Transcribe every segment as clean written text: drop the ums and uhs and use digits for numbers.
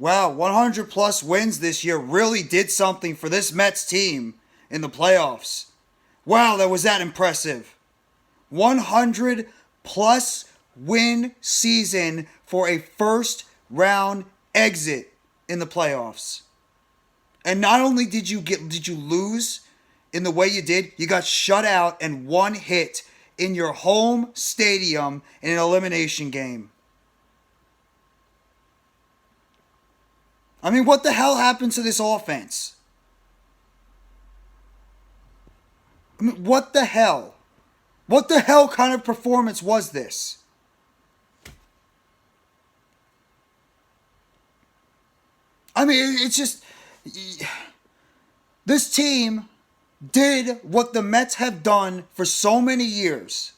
wow, 100 plus wins this year really did something for this Mets team in the playoffs. Wow, that was that impressive. 100 plus win season for a first round exit in the playoffs. And not only did you lose in the way you did, you got shut out and one hit in your home stadium in an elimination game. I mean, what the hell happened to this offense? I mean, what the hell? What the hell kind of performance was this? I mean, it's just... This team did what the Mets have done for so many years.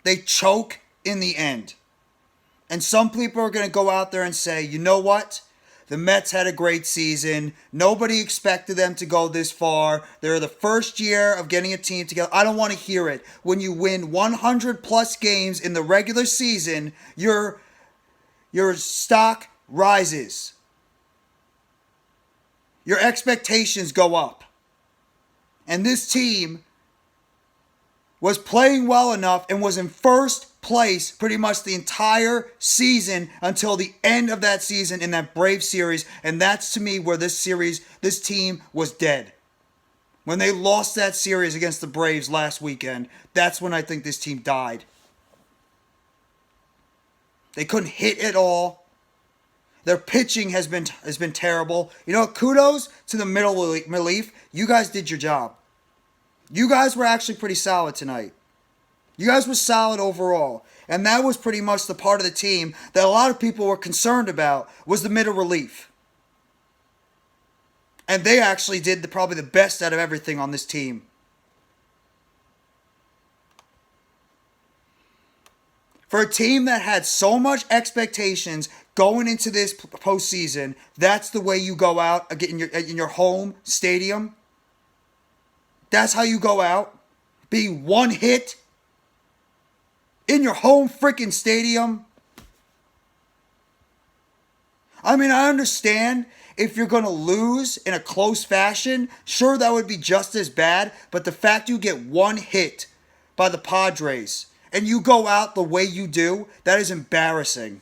They choke in the end. And some people are going to go out there and say, you know what? The Mets had a great season. Nobody expected them to go this far. They're the first year of getting a team together. I don't want to hear it. When you win 100 plus games in the regular season, your stock rises. Your expectations go up. And this team was playing well enough and was in first place pretty much the entire season until the end of that season in that Braves series. And that's to me where this team was dead. When they lost that series against the Braves last weekend, that's when I think this team died. They couldn't hit at all. Their pitching has been terrible. You know, kudos to the middle relief. You guys did your job. You guys were actually pretty solid tonight. You guys were solid overall. And that was pretty much the part of the team that a lot of people were concerned about, was the middle relief. And they actually did probably the best out of everything on this team. For a team that had so much expectations going into this postseason, that's the way you go out in your home stadium. That's how you go out. Being one hit in your home freaking stadium. I mean, I understand if you're going to lose in a close fashion, sure, that would be just as bad. But the fact you get one hit by the Padres and you go out the way you do, that is embarrassing.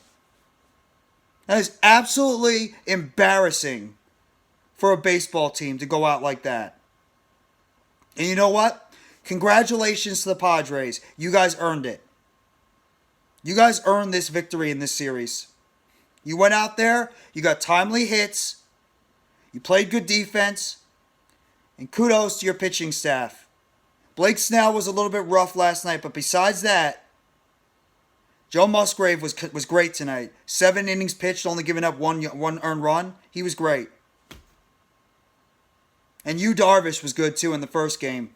That is absolutely embarrassing for a baseball team to go out like that. And you know what? Congratulations to the Padres. You guys earned it. You guys earned this victory in this series. You went out there, you got timely hits, you played good defense, and kudos to your pitching staff. Blake Snell was a little bit rough last night, but besides that, Joe Musgrave was great tonight. 7 innings pitched, only giving up one earned run. He was great. And Yu Darvish was good too in the first game.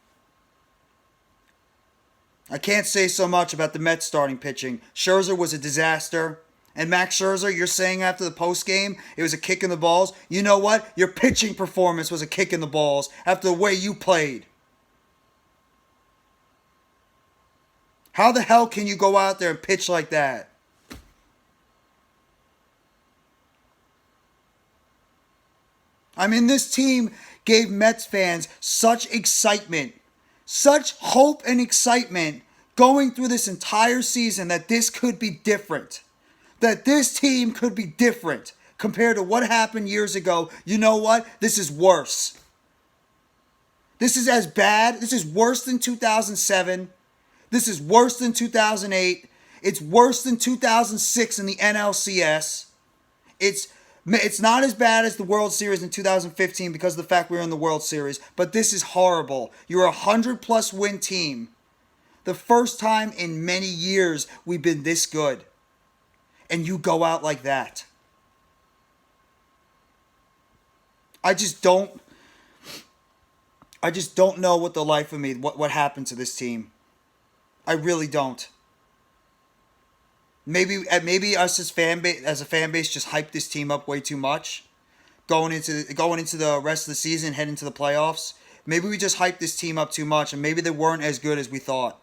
I can't say so much about the Mets starting pitching. Scherzer was a disaster. And Max Scherzer, you're saying after the postgame it was a kick in the balls. You know what? Your pitching performance was a kick in the balls after the way you played. How the hell can you go out there and pitch like that? I mean, this team gave Mets fans such excitement, such hope and excitement going through this entire season that this could be different. That this team could be different compared to what happened years ago. You know what? This is worse. This is as bad. This is worse than 2007. This is worse than 2008. It's worse than 2006 in the NLCS. It's not as bad as the World Series in 2015 because of the fact we were in the World Series. But this is horrible. You're a 100-plus win team. The first time in many years we've been this good. And you go out like that. I just don't know what the life of me, what happened to this team. I really don't. Maybe us as a fan base just hyped this team up way too much. Going into the rest of the season, heading to the playoffs. Maybe we just hyped this team up too much and maybe they weren't as good as we thought.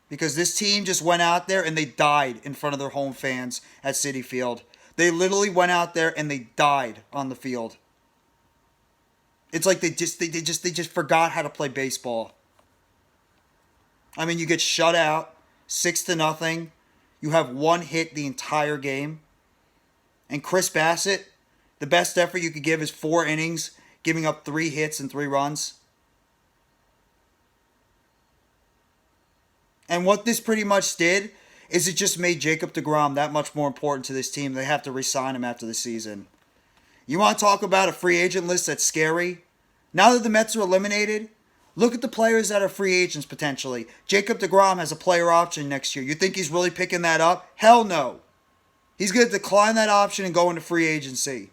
Because this team just went out there and they died in front of their home fans at Citi Field. They literally went out there and they died on the field. It's like they just forgot how to play baseball. I mean, you get shut out 6-0. You have one hit the entire game. And Chris Bassett, the best effort you could give is 4 innings, giving up 3 hits and 3 runs. And what this pretty much did is it just made Jacob deGrom that much more important to this team. They have to re-sign him after the season. You want to talk about a free agent list that's scary? Now that the Mets are eliminated, look at the players that are free agents potentially. Jacob deGrom has a player option next year. You think he's really picking that up? Hell no. He's going to decline that option and go into free agency.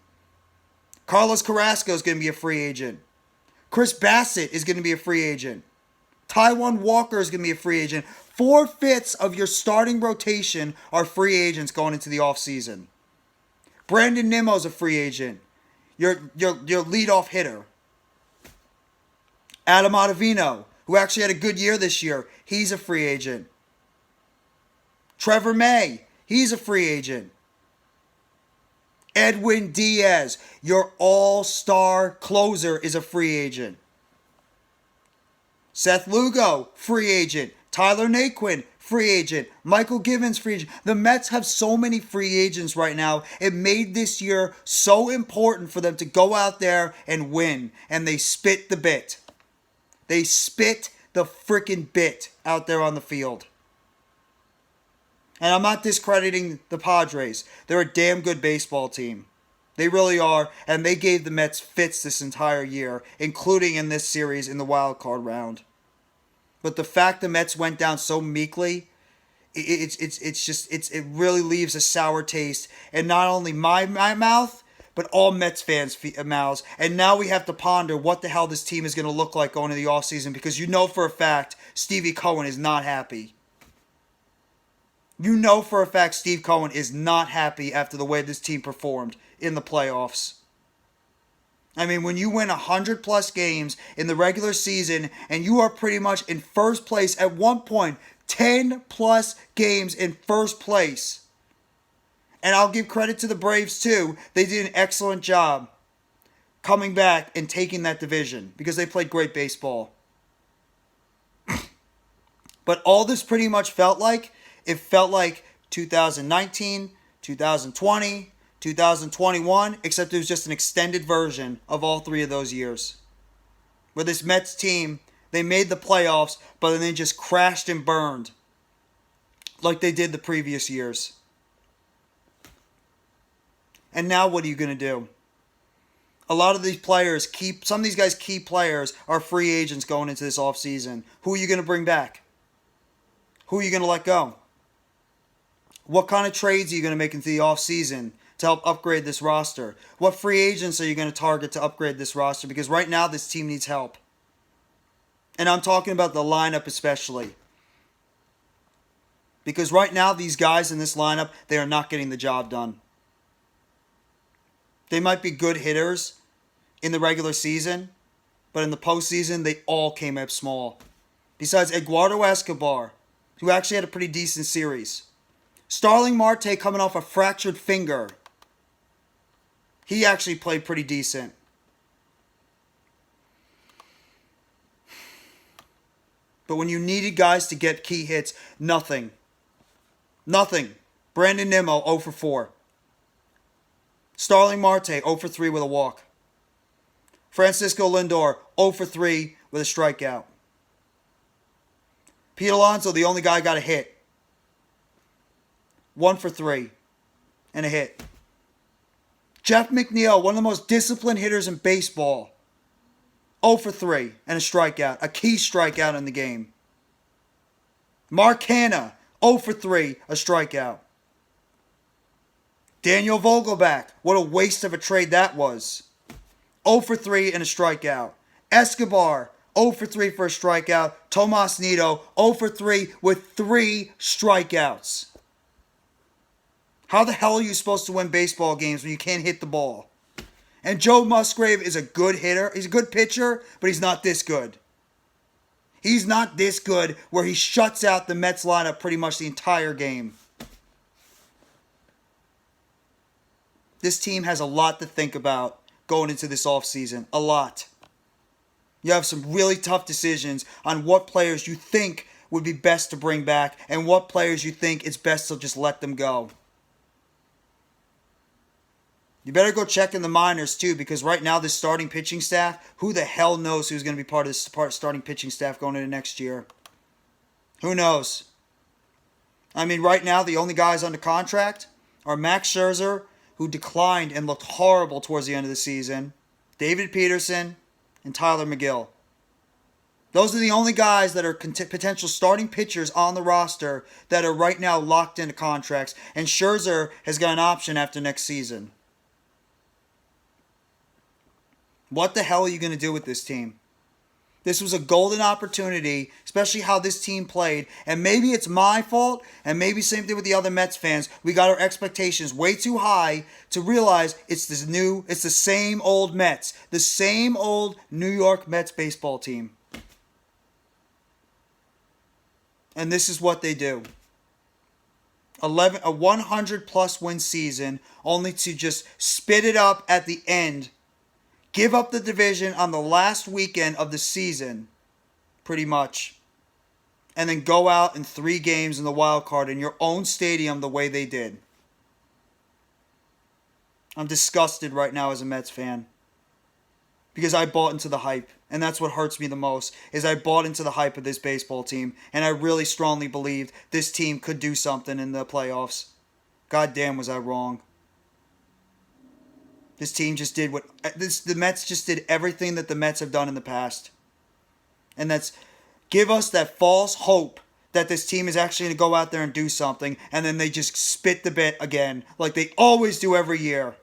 Carlos Carrasco is going to be a free agent. Chris Bassett is going to be a free agent. Taijuan Walker is going to be a free agent. 4/5 of your starting rotation are free agents going into the offseason. Brandon Nimmo's a free agent. Your leadoff hitter. Adam Ottavino, who actually had a good year this year, he's a free agent. Trevor May, he's a free agent. Edwin Diaz, your all-star closer, is a free agent. Seth Lugo, free agent. Tyler Naquin, free agent. Michael Givens, free agent. The Mets have so many free agents right now. It made this year so important for them to go out there and win. And they spit the bit. They spit the freaking bit out there on the field. And I'm not discrediting the Padres. They're a damn good baseball team. They really are. And they gave the Mets fits this entire year, including in this series in the wild card round. But the fact the Mets went down so meekly, it really leaves a sour taste in not only my mouth, but all Mets fans' mouths. And now we have to ponder what the hell this team is going to look like going into the offseason, because you know for a fact Stevie Cohen is not happy. You know for a fact Steve Cohen is not happy after the way this team performed in the playoffs. I mean, when you win 100+ games in the regular season and you are pretty much in first place at one point, 10+ games in first place. And I'll give credit to the Braves too. They did an excellent job coming back and taking that division because they played great baseball. But all this pretty much felt like, it felt like 2019, 2020, 2021, except it was just an extended version of all 3 of those years. Where this Mets team, they made the playoffs, but then they just crashed and burned like they did the previous years. And now what are you going to do? A lot of these players, some of these guys' key players are free agents going into this offseason. Who are you going to bring back? Who are you going to let go? What kind of trades are you going to make into the offseason to help upgrade this roster? What free agents are you going to target to upgrade this roster? Because right now this team needs help. And I'm talking about the lineup especially. Because right now these guys in this lineup, they are not getting the job done. They might be good hitters in the regular season, but in the postseason they all came up small. Besides Eduardo Escobar, who actually had a pretty decent series. Starling Marte coming off a fractured finger. He actually played pretty decent. But when you needed guys to get key hits, nothing. Nothing. Brandon Nimmo, 0 for 4. Starling Marte, 0 for 3 with a walk. Francisco Lindor, 0 for 3 with a strikeout. Pete Alonso, the only guy got a hit. 1 for 3 and a hit. Jeff McNeil, one of the most disciplined hitters in baseball. 0 for 3 and a strikeout. A key strikeout in the game. Mark Hanna, 0 for 3, a strikeout. Daniel Vogelbach, what a waste of a trade that was. 0 for 3 and a strikeout. Escobar, 0 for 3 for a strikeout. Tomas Nido, 0 for 3 with 3 strikeouts. How the hell are you supposed to win baseball games when you can't hit the ball? And Joe Musgrave is a good hitter. He's a good pitcher, but he's not this good. He's not this good where he shuts out the Mets lineup pretty much the entire game. this team has a lot to think about going into this offseason. A lot. You have some really tough decisions on what players you think would be best to bring back and what players you think it's best to just let them go. You better go check in the minors too, because right now this starting pitching staff, who the hell knows who's going to be part of this starting pitching staff going into next year? Who knows? I mean, right now the only guys under contract are Max Scherzer, who declined and looked horrible towards the end of the season, David Peterson, and Tyler McGill. Those are the only guys that are potential starting pitchers on the roster that are right now locked into contracts, and Scherzer has got an option after next season. What the hell are you going to do with this team? This was a golden opportunity, especially how this team played. And maybe it's my fault, and maybe same thing with the other Mets fans. We got our expectations way too high to realize it's the same old Mets. The same old New York Mets baseball team. And this is what they do. A 100-plus win season, only to just spit it up at the end. Give up the division on the last weekend of the season, pretty much. And then go out in 3 games in the wild card in your own stadium the way they did. I'm disgusted right now as a Mets fan. Because I bought into the hype. And that's what hurts me the most, is I bought into the hype of this baseball team. And I really strongly believed this team could do something in the playoffs. God damn, was I wrong. This team just did the Mets just did everything that the Mets have done in the past. And that's give us that false hope that this team is actually going to go out there and do something, and then they just spit the bit again, like they always do every year.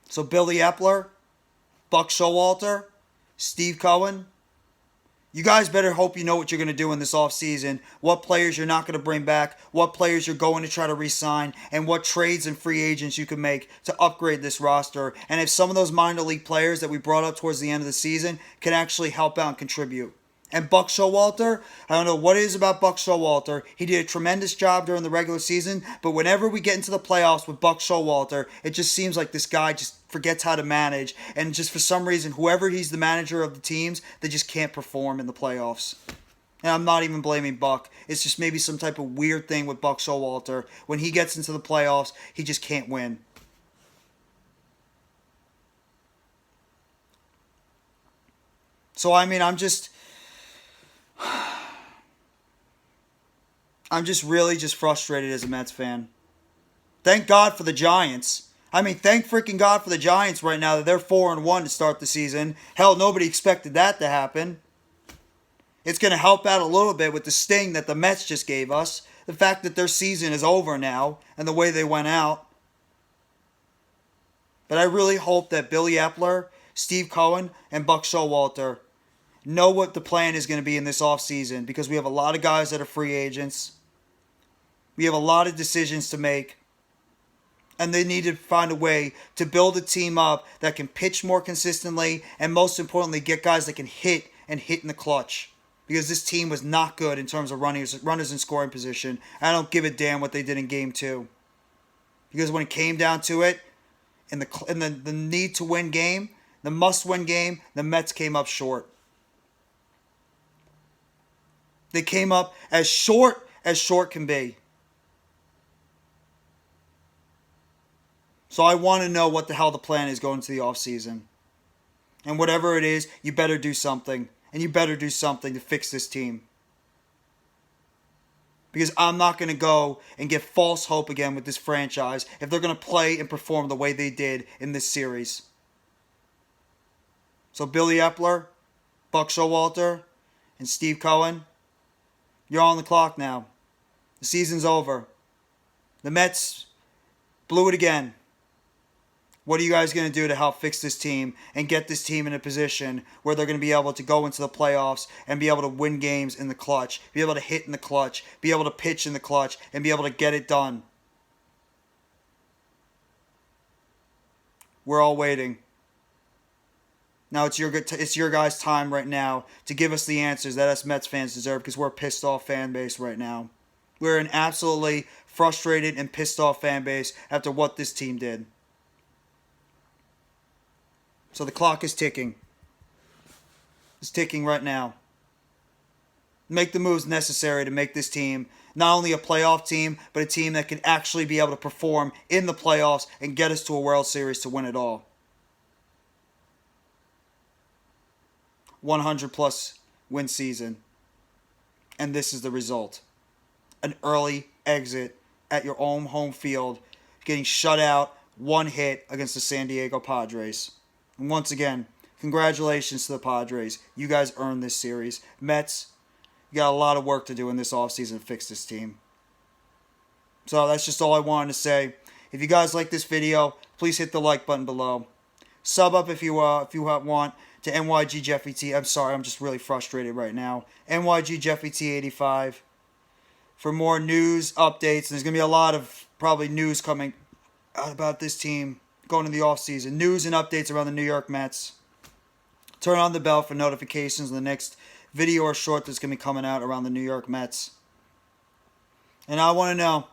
So Billy Epler, Buck Showalter, Steve Cohen, you guys better hope you know what you're going to do in this offseason, what players you're not going to bring back, what players you're going to try to re-sign, and what trades and free agents you can make to upgrade this roster. And if some of those minor league players that we brought up towards the end of the season can actually help out and contribute. And Buck Showalter, I don't know what it is about Buck Showalter. He did a tremendous job during the regular season, but whenever we get into the playoffs with Buck Showalter, it just seems like this guy just forgets how to manage, and just for some reason, whoever he's the manager of the teams, they just can't perform in the playoffs. And I'm not even blaming Buck. It's just maybe some type of weird thing with Buck Showalter. When he gets into the playoffs, he just can't win. So, I mean, I'm just really frustrated as a Mets fan. Thank God for the Giants. I mean, thank freaking God for the Giants right now that they're 4-1 to start the season. Hell, nobody expected that to happen. It's going to help out a little bit with the sting that the Mets just gave us. The fact that their season is over now and the way they went out. But I really hope that Billy Epler, Steve Cohen, and Buck Showalter know what the plan is going to be in this offseason, because we have a lot of guys that are free agents. We have a lot of decisions to make. And they need to find a way to build a team up that can pitch more consistently, and most importantly, get guys that can hit in the clutch. Because this team was not good in terms of runners in scoring position. I don't give a damn what they did in Game 2. Because when it came down to it, in the need to win game, the must win game, the Mets came up short. They came up as short can be. So I want to know what the hell the plan is going into the offseason. And whatever it is, you better do something. And you better do something to fix this team. Because I'm not going to go and get false hope again with this franchise if they're going to play and perform the way they did in this series. So Billy Epler, Buck Showalter, and Steve Cohen, you're on the clock now. The season's over. The Mets blew it again. What are you guys going to do to help fix this team and get this team in a position where they're going to be able to go into the playoffs and be able to win games in the clutch, be able to hit in the clutch, be able to pitch in the clutch, and be able to get it done? We're all waiting. Now it's your guys' time right now to give us the answers that us Mets fans deserve, because we're a pissed off fan base right now. We're an absolutely frustrated and pissed off fan base after what this team did. So the clock is ticking. It's ticking right now. Make the moves necessary to make this team not only a playoff team, but a team that can actually be able to perform in the playoffs and get us to a World Series to win it all. 100 plus win season. And this is the result. An early exit at your own home field, getting shut out, one hit against the San Diego Padres. And once again, congratulations to the Padres. You guys earned this series. Mets, you got a lot of work to do in this offseason to fix this team. So that's just all I wanted to say. If you guys like this video, please hit the like button below. Sub up if you want to NYG Jeffy T. I'm sorry, I'm just really frustrated right now. NYG Jeffy T 85 for more news updates. There's gonna be a lot of probably news coming out about this team going into the offseason. News and updates around the New York Mets. Turn on the bell for notifications on the next video or short that's going to be coming out around the New York Mets. And I want to know,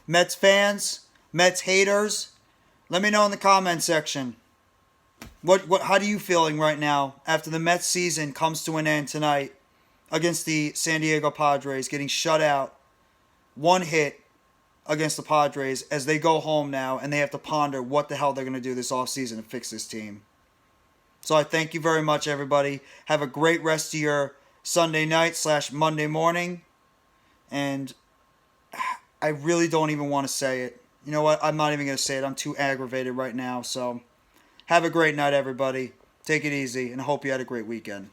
Mets fans, Mets haters, let me know in the comment section. How are you feeling right now after the Mets season comes to an end tonight against the San Diego Padres, getting shut out, one hit against the Padres as they go home now and they have to ponder what the hell they're going to do this offseason to fix this team. So I thank you very much, everybody. Have a great rest of your Sunday night / Monday morning. And I really don't even want to say it. You know what? I'm not even going to say it. I'm too aggravated right now. So have a great night, everybody. Take it easy, and I hope you had a great weekend.